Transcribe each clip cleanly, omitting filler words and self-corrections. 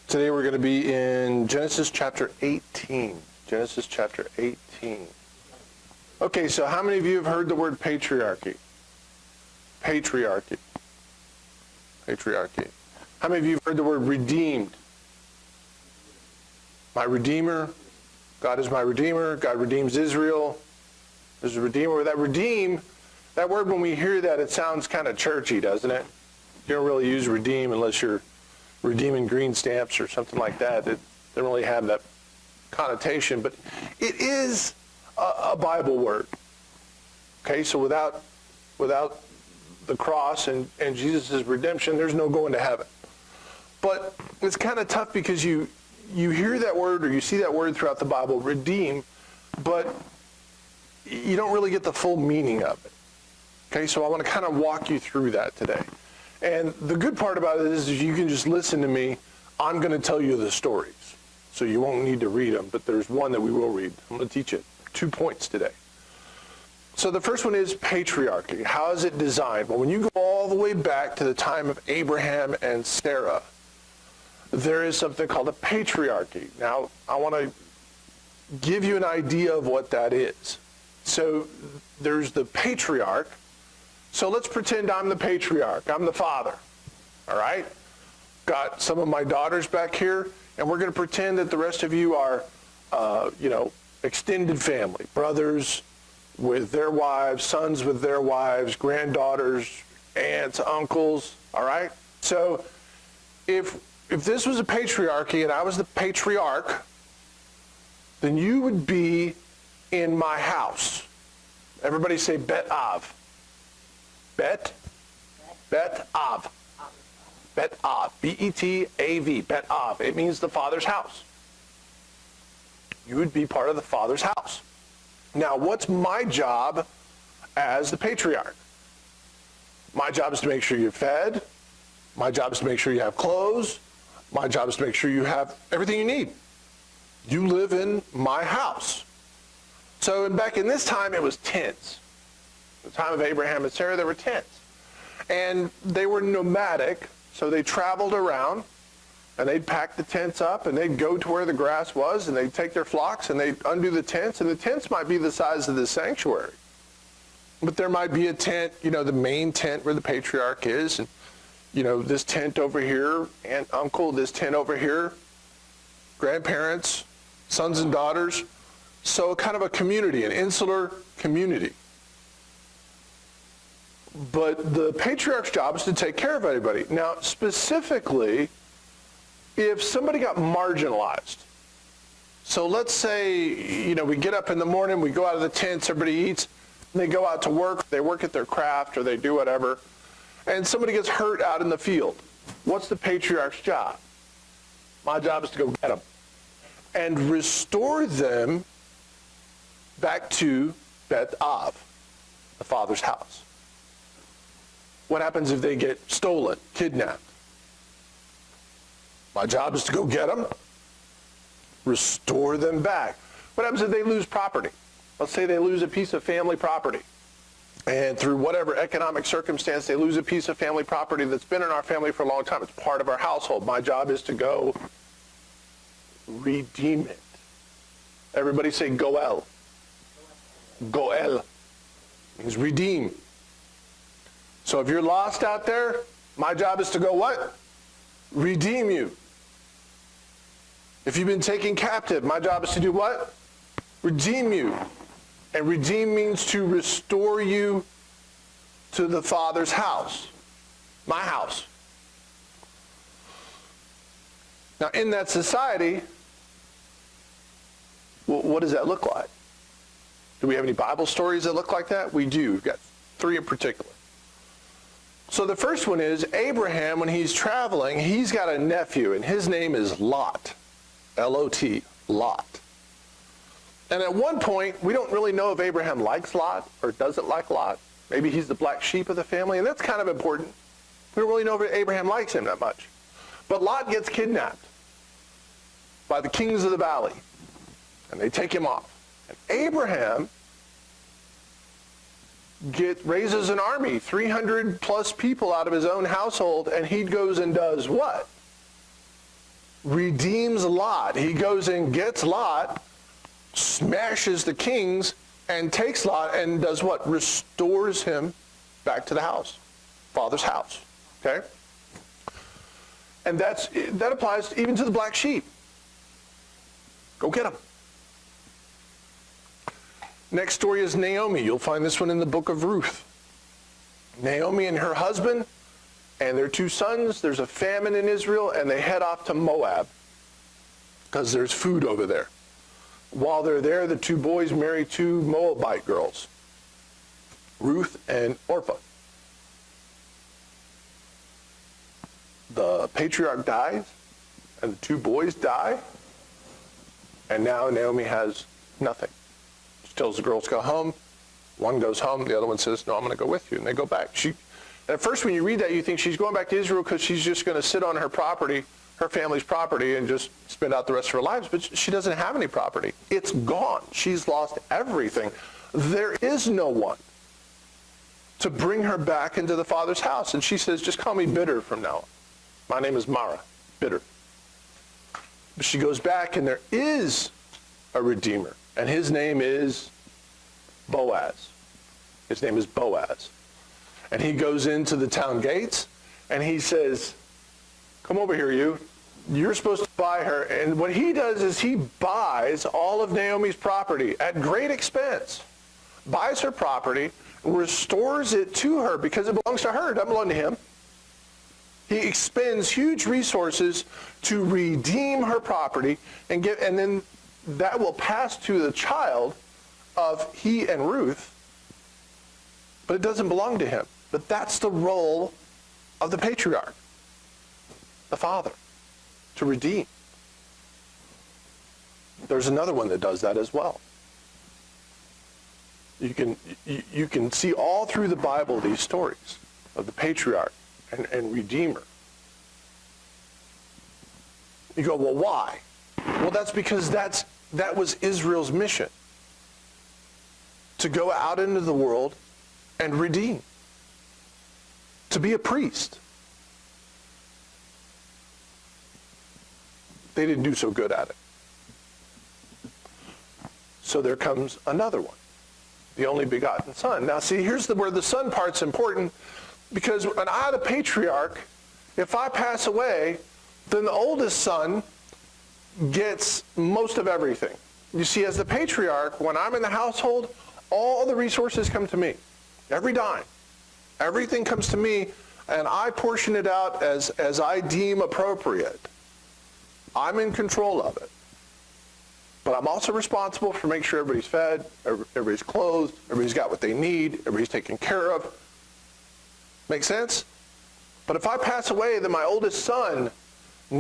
Today we're going to be in Genesis chapter 18. Genesis chapter 18. Okay, so how many of you have heard the word patriarchy? Patriarchy. Patriarchy. How many of you have heard the word redeemed? My Redeemer. God is my Redeemer. God redeems Israel. There's a Redeemer. That redeem, that word, when we hear that, it sounds kind of churchy, doesn't it? You don't really use redeem unless you're redeeming green stamps or something like that. It doesn't really have that connotation, but it is a Bible word. Okay, so without the cross and Jesus' redemption, there's no going to heaven. But it's kind of tough because you hear that word or you see that word throughout the Bible, redeem, but you don't really get the full meaning of it. Okay, so I want to kind of walk you through that today. And the good part about it is you can just listen to me. I'm going to tell you the stories, so you won't need to read them, but there's one that we will read. I'm going to teach you 2 points today. So the first one is patriarchy. How is it designed? Well, when you go all the way back to the time of Abraham and Sarah, there is something called a patriarchy. Now, I want to give you an idea of what that is. So there's the patriarch. So let's pretend I'm the patriarch. I'm the father. All right? Got some of my daughters back here, and we're going to pretend that the rest of you are, extended family. Brothers with their wives, sons with their wives, granddaughters, aunts, uncles. All right? So if this was a patriarchy and I was the patriarch, then you would be in my house. Everybody say Bet Av. Bet Av. Bet Av. B-E-T-A-V. Bet Av. It means the Father's house. You would be part of the Father's house. Now, what's my job as the patriarch? My job is to make sure you're fed. My job is to make sure you have clothes. My job is to make sure you have everything you need. You live in my house. So back in this time, it was tents. The time of Abraham and Sarah, there were tents. And they were nomadic, so they traveled around, and they'd pack the tents up, and they'd go to where the grass was, and they'd take their flocks, and they'd undo the tents, and the tents might be the size of the sanctuary. But there might be a tent, the main tent where the patriarch is, and, this tent over here, aunt, uncle, this tent over here, grandparents, sons and daughters. So kind of a community, an insular community. But the patriarch's job is to take care of everybody. Now, specifically, if somebody got marginalized. So let's say, we get up in the morning, we go out of the tents, everybody eats, and they go out to work, they work at their craft, or they do whatever, and somebody gets hurt out in the field. What's the patriarch's job? My job is to go get them and restore them back to Bet Av, the Father's house. What happens if they get stolen, kidnapped? My job is to go get them, restore them back. What happens if they lose property? Let's say they lose a piece of family property. And through whatever economic circumstance, they lose a piece of family property that's been in our family for a long time. It's part of our household. My job is to go redeem it. Everybody say Goel. Goel means redeem. So if you're lost out there, my job is to go what? Redeem you. If you've been taken captive, my job is to do what? Redeem you. And redeem means to restore you to the Father's house. My house. Now in that society, what does that look like? Do we have any Bible stories that look like that? We do. We've got 3 in particular. So the first one is Abraham, when he's traveling, he's got a nephew, and his name is Lot. L-O-T, Lot. And at one point, we don't really know if Abraham likes Lot or doesn't like Lot. Maybe he's the black sheep of the family, and that's kind of important. We don't really know if Abraham likes him that much. But Lot gets kidnapped by the kings of the valley, and they take him off. And Abraham raises an army, 300 plus people out of his own household, and he goes and does what? redeems Lot. He goes and gets Lot, smashes the kings, and takes Lot and does what? Restores him back to the house, Father's house. Okay? And that applies even to the black sheep. Go get them. Next story is Naomi. You'll find this one in the book of Ruth. Naomi and her husband and their 2 sons, there's a famine in Israel, and they head off to Moab because there's food over there. While they're there, the 2 boys marry 2 Moabite girls, Ruth and Orpah. The patriarch dies, and the 2 boys die, and now Naomi has nothing. She tells the girls to go home. One goes home, the other one says, no, I'm going to go with you, and they go back. At first, when you read that, you think she's going back to Israel because she's just going to sit on her property, her family's property, and just spend out the rest of her lives. But she doesn't have any property. It's gone. She's lost everything. There is no one to bring her back into the Father's house. And she says, just call me bitter from now on. My name is Mara, bitter. But she goes back, and there is a Redeemer. And his name is Boaz. His name is Boaz. And he goes into the town gates, and he says, come over here, you. You're supposed to buy her. And what he does is he buys all of Naomi's property at great expense. Buys her property, restores it to her because it belongs to her. It doesn't belong to him. He expends huge resources to redeem her property, and then that will pass to the child of he and Ruth, but it doesn't belong to him. But that's the role of the patriarch, the father, to redeem. There's another one that does that as well. You can see all through the Bible these stories of the patriarch and redeemer. You go, well, why? Well, that's because that was Israel's mission, to go out into the world and redeem, to be a priest. They didn't do so good at it. So there comes another one, the only begotten son. Now see, here's where the son part's important, because when I, the patriarch, if I pass away, then the oldest son gets most of everything. You see, as the patriarch, when I'm in the household, all the resources come to me. Every dime. Everything comes to me, and I portion it out as I deem appropriate. I'm in control of it. But I'm also responsible for making sure everybody's fed, everybody's clothed, everybody's got what they need, everybody's taken care of. Make sense? But if I pass away, then my oldest son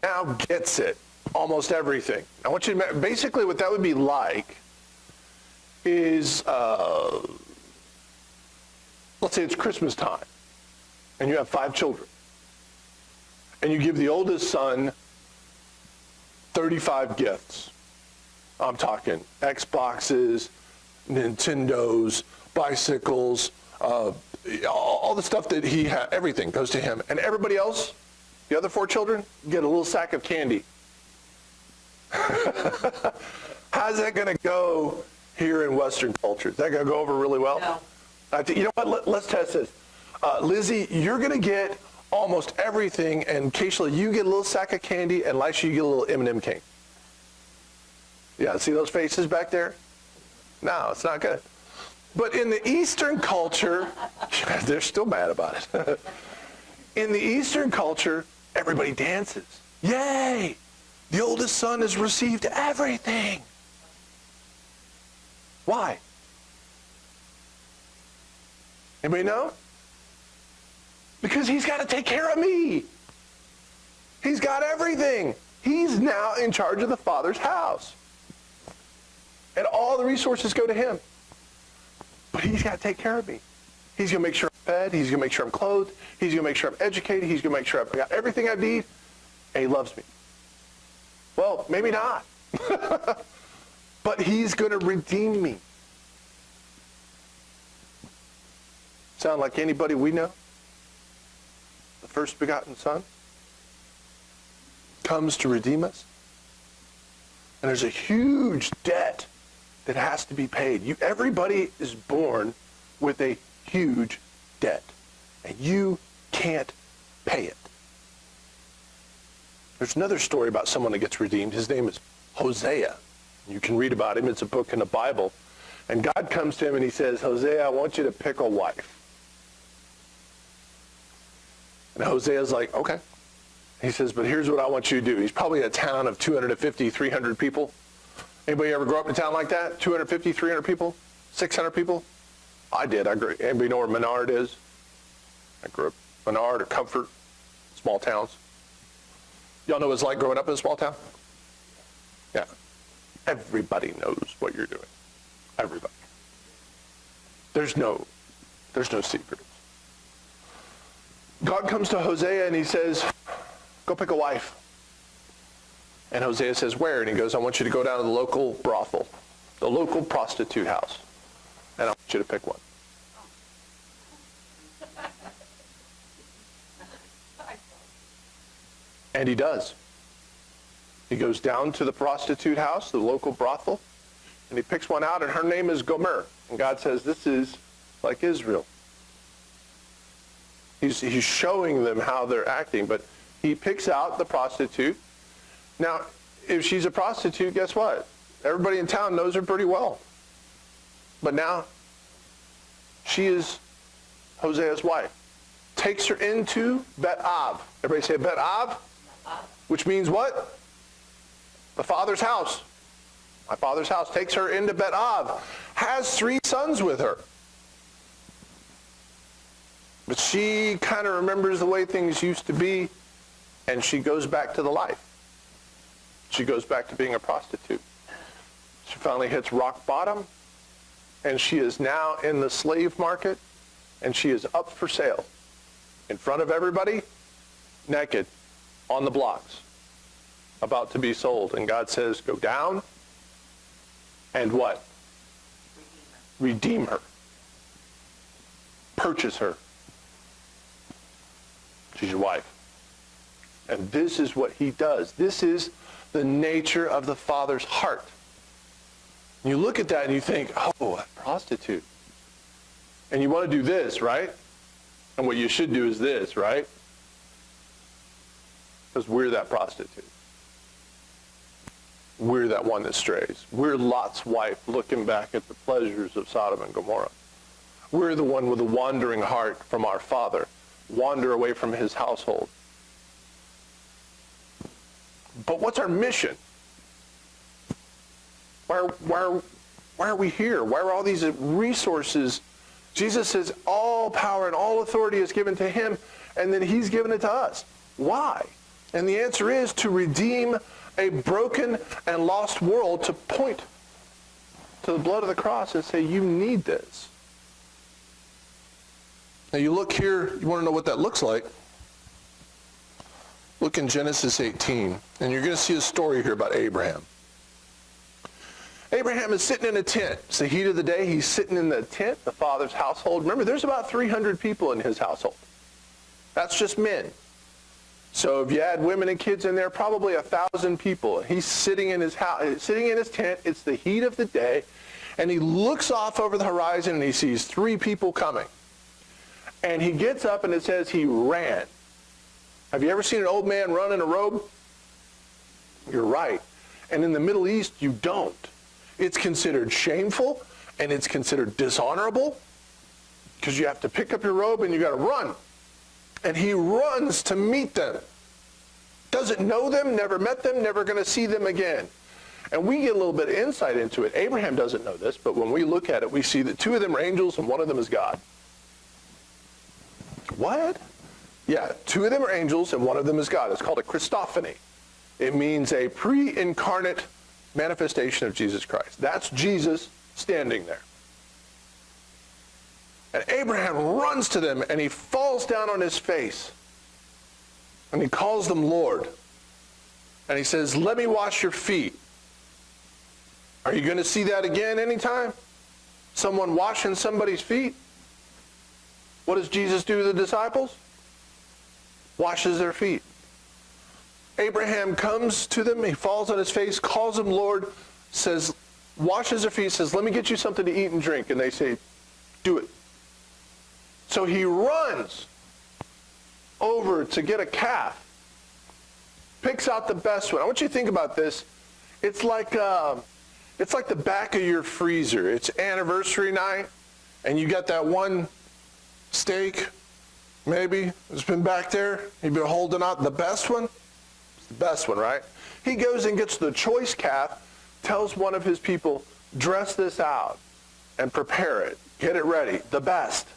now gets it, almost everything. I want you to, basically what that would be like is, let's say it's Christmas time, and you have 5 children, and you give the oldest son 35 gifts. I'm talking Xboxes, Nintendos, bicycles, all the stuff that he had, everything goes to him. And everybody else, the other 4 children, get a little sack of candy. How's that going to go here in Western culture? Is that going to go over really well? No. You know what? Let's test this. Lizzie, you're going to get almost everything, and Keishla, you get a little sack of candy, and Lisha, you get a little M&M cake. Yeah, see those faces back there? No, it's not good. But in the Eastern culture, they're still mad about it. In the Eastern culture, everybody dances. Yay! The oldest son has received everything. Why? Anybody know? Because he's got to take care of me. He's got everything. He's now in charge of the Father's house. And all the resources go to him. But he's got to take care of me. He's going to make sure I'm fed. He's going to make sure I'm clothed. He's going to make sure I'm educated. He's going to make sure I've got everything I need. And he loves me. Well, maybe not. But he's going to redeem me. Sound like anybody we know? The first begotten son? comes to redeem us. And there's a huge debt that has to be paid. Everybody is born with a huge debt, and you can't pay it. There's another story about someone that gets redeemed. His name is Hosea. You can read about him. It's a book in the Bible. And God comes to him and he says, Hosea, I want you to pick a wife. And Hosea's like, okay. He says, but here's what I want you to do. He's probably a town of 250, 300 people. Anybody ever grow up in a town like that? 250, 300 people? 600 people? I did. Anybody know where Menard is? I grew up Menard or Comfort, small towns. Y'all know what it's like growing up in a small town? Yeah. Everybody knows what you're doing. Everybody. There's no secrets. God comes to Hosea and he says, go pick a wife. And Hosea says, where? And he goes, I want you to go down to the local brothel, the local prostitute house, and I want you to pick one. And he does. He goes down to the prostitute house, the local brothel, and he picks one out, and her name is Gomer. And God says, this is like Israel. He's showing them how they're acting, but he picks out the prostitute. Now, if she's a prostitute, guess what? Everybody in town knows her pretty well. But now, she is Hosea's wife. Takes her into Bet Av. Everybody say Bet Av? Which means what? The Father's house. My Father's house. Takes her into Bet Av. Has 3 sons with her. But she kind of remembers the way things used to be, and she goes back to the life. She goes back to being a prostitute. She finally hits rock bottom, and she is now in the slave market, and she is up for sale. In front of everybody, naked, on the blocks, about to be sold. And God says, go down, and what? Redeem her. Purchase her. She's your wife. And this is what he does. This is the nature of the Father's heart. And you look at that and you think, oh, a prostitute. And you want to do this, right? And what you should do is this, right? Because we're that prostitute. We're that one that strays. We're Lot's wife looking back at the pleasures of Sodom and Gomorrah. We're the one with a wandering heart from our Father. Wander away from his household. But what's our mission? Why are we here? Why are all these resources? Jesus says all power and all authority is given to him, and then he's given it to us. Why? And the answer is to redeem a broken and lost world, to point to the blood of the cross and say, you need this. Now you look here, you want to know what that looks like? Look in Genesis 18, and you're going to see a story here about Abraham. Abraham is sitting in a tent. It's the heat of the day. He's sitting in the tent, the Father's household. Remember, there's about 300 people in his household. That's just men. So if you add women and kids in there, probably 1,000 people. He's sitting in his house, sitting in his tent. It's the heat of the day, and he looks off over the horizon and he sees 3 people coming. And he gets up and it says he ran. Have you ever seen an old man run in a robe? You're right. And in the Middle East, you don't. It's considered shameful and it's considered dishonorable because you have to pick up your robe and you got to run. And he runs to meet them. Doesn't know them, never met them, never going to see them again. And we get a little bit of insight into it. Abraham doesn't know this, but when we look at it, we see that 2 of them are angels and 1 of them is God. What? Yeah, 2 of them are angels and 1 of them is God. It's called a Christophany. It means a pre-incarnate manifestation of Jesus Christ. That's Jesus standing there. And Abraham runs to them and he falls down on his face. And he calls them Lord. And he says, let me wash your feet. Are you going to see that again anytime? Someone washing somebody's feet? What does Jesus do to the disciples? Washes their feet. Abraham comes to them, he falls on his face, calls him Lord, says, washes their feet, says, let me get you something to eat and drink. And they say, do it. So he runs over to get a calf, picks out the best one. I want you to think about this. It's like the back of your freezer. It's anniversary night, and you got that one steak, maybe, that's been back there. You've been holding out the best one. It's the best one, right? He goes and gets the choice calf, tells one of his people, dress this out and prepare it. Get it ready. The best.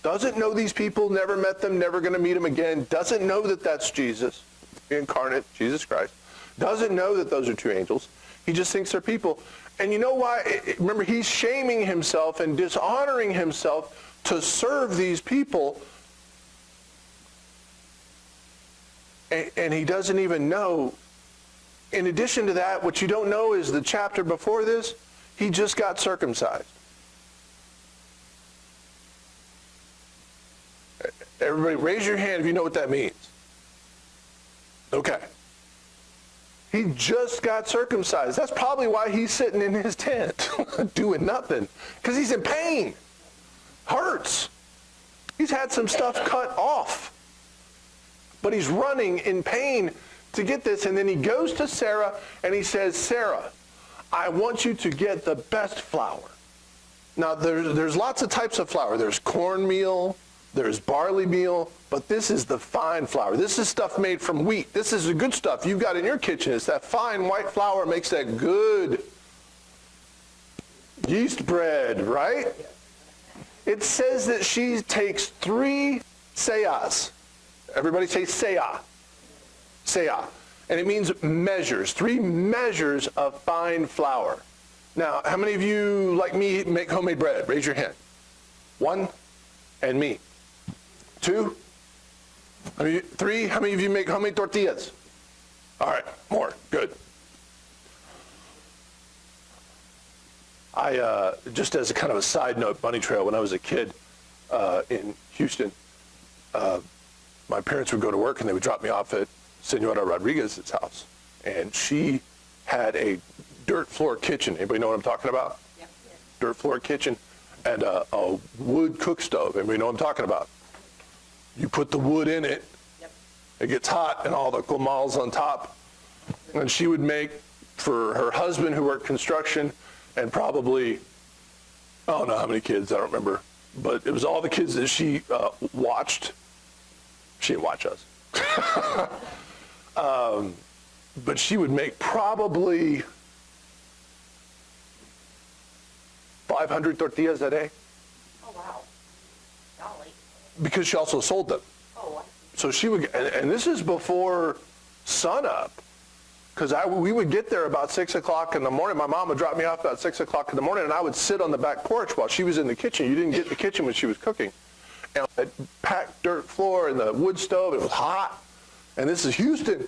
Doesn't know these people, never met them, never going to meet them again. Doesn't know that that's Jesus, incarnate, Jesus Christ. Doesn't know that those are two angels. He just thinks they're people. And you know why? Remember, he's shaming himself and dishonoring himself to serve these people. And he doesn't even know. In addition to that, what you don't know is the chapter before this, he just got circumcised. Everybody, raise your hand if you know what that means. Okay. He just got circumcised. That's probably why he's sitting in his tent doing nothing. Because he's in pain. Hurts. He's had some stuff cut off. But he's running in pain to get this. And then he goes to Sarah and he says, Sarah, I want you to get the best flour. Now, there's lots of types of flour. There's cornmeal. There's barley meal, but this is the fine flour. This is stuff made from wheat. This is the good stuff you've got in your kitchen. It's that fine white flour makes that good yeast bread, right? It says that she takes 3 seahs. Everybody say seah. Seah. And it means measures, 3 measures of fine flour. Now, how many of you, like me, make homemade bread? Raise your hand. 1, and me. 2, 3, how many of you make homemade tortillas? All right, more, good. I, just as a kind of a side note, bunny trail, when I was a kid in Houston, my parents would go to work and they would drop me off at Senora Rodriguez's house. And she had a dirt floor kitchen. Anybody know what I'm talking about? Yep. Dirt floor kitchen and a wood cook stove. Anybody know what I'm talking about? You put the wood in it, yep. It gets hot and all the comals on top. And she would make for her husband who worked construction and probably, I don't know how many kids, I don't remember. But it was all the kids that she watched. She didn't watch us. But she would make probably 500 tortillas a day. Oh, wow. Golly. Because she also sold them. Oh, so she would, and this is before sunup, because we would get there about 6 o'clock in the morning. My mom would drop me off about 6 o'clock in the morning, and I would sit on the back porch while she was in the kitchen. You didn't get in the kitchen when she was cooking. And that packed dirt floor and the wood stove, it was hot. And this is Houston.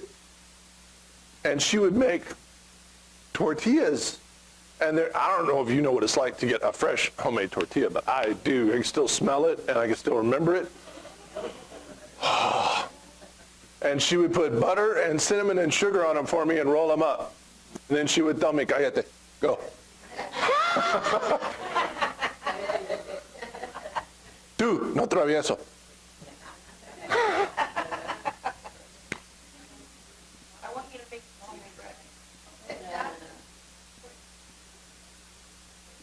And she would make tortillas. And I don't know if you know what it's like to get a fresh homemade tortilla, but I do. I can still smell it, and I can still remember it. And she would put butter and cinnamon and sugar on them for me and roll them up. And then she would tell me, cállate, go. Tú, no travieso.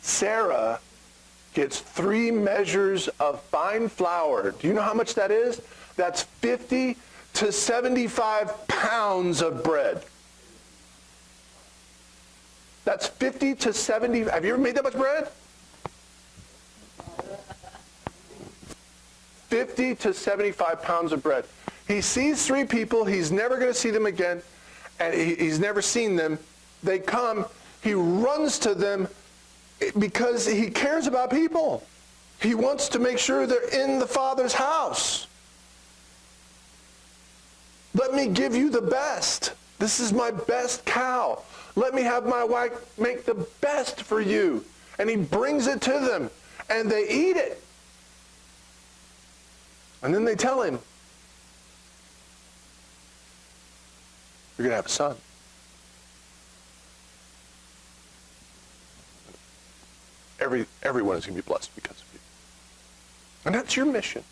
Sarah gets 3 measures of fine flour. Do you know how much that is? That's 50 to 75 pounds of bread. That's 50 to 70. Have you ever made that much bread? 50 to 75 pounds of bread. He sees 3 people. He's never going to see them again. And he's never seen them. They come. He runs to them because he cares about people. He wants to make sure they're in the Father's house. Let me give you the best. This is my best cow. Let me have my wife make the best for you. And he brings it to them, and they eat it. And then they tell him, you're going to have a son. Everyone is going to be blessed because of you. And that's your mission.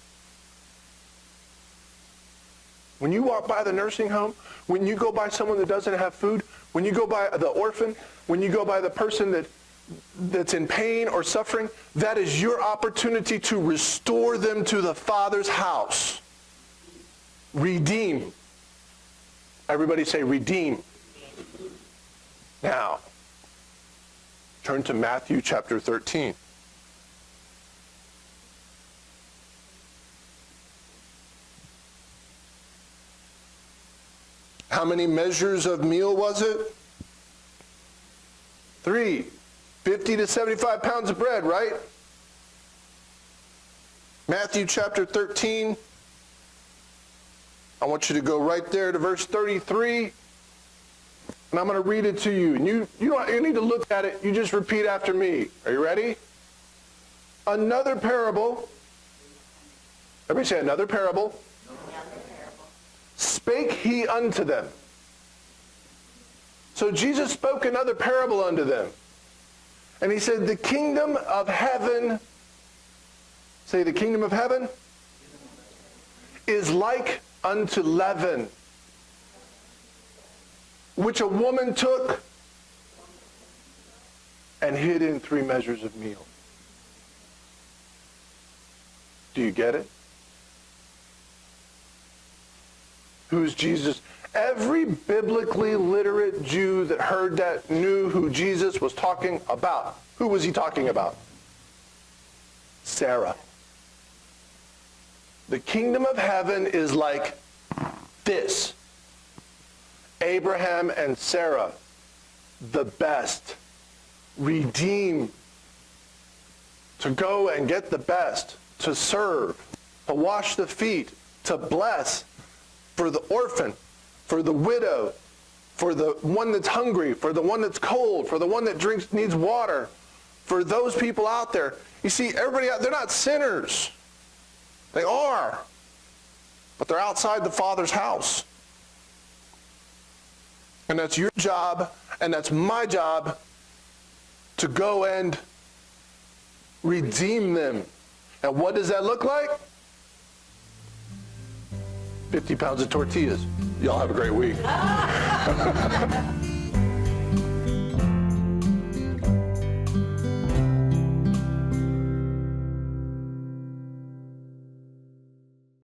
When you walk by the nursing home, when you go by someone that doesn't have food, when you go by the orphan, when you go by the person that's in pain or suffering, that is your opportunity to restore them to the Father's house. Redeem. Everybody say redeem. Now, turn to Matthew chapter 13. How many measures of meal was it? 3. 50 to 75 pounds of bread, right? Matthew chapter 13. I want you to go right there to verse 33. And I'm going to read it to you. And you need to look at it. You just repeat after me. Are you ready? Another parable. Everybody say another parable. Spake he unto them. So Jesus spoke another parable unto them. And he said, the kingdom of heaven, say the kingdom of heaven, is like unto leaven, which a woman took and hid in 3 measures of meal. Do you get it? Who's Jesus? Every biblically literate Jew that heard that knew who Jesus was talking about. Who was he talking about? Sarah. The kingdom of heaven is like this. Abraham and Sarah, the best. Redeem. To go and get the best. To serve. To wash the feet. To bless. For the orphan, for the widow, for the one that's hungry, for the one that's cold, for the one that needs water, for those people out there. You see, everybody out, they're not sinners. They are. But they're outside the Father's house. And that's your job, and that's my job, to go and redeem them. And what does that look like? 50 pounds of tortillas. Y'all have a great week.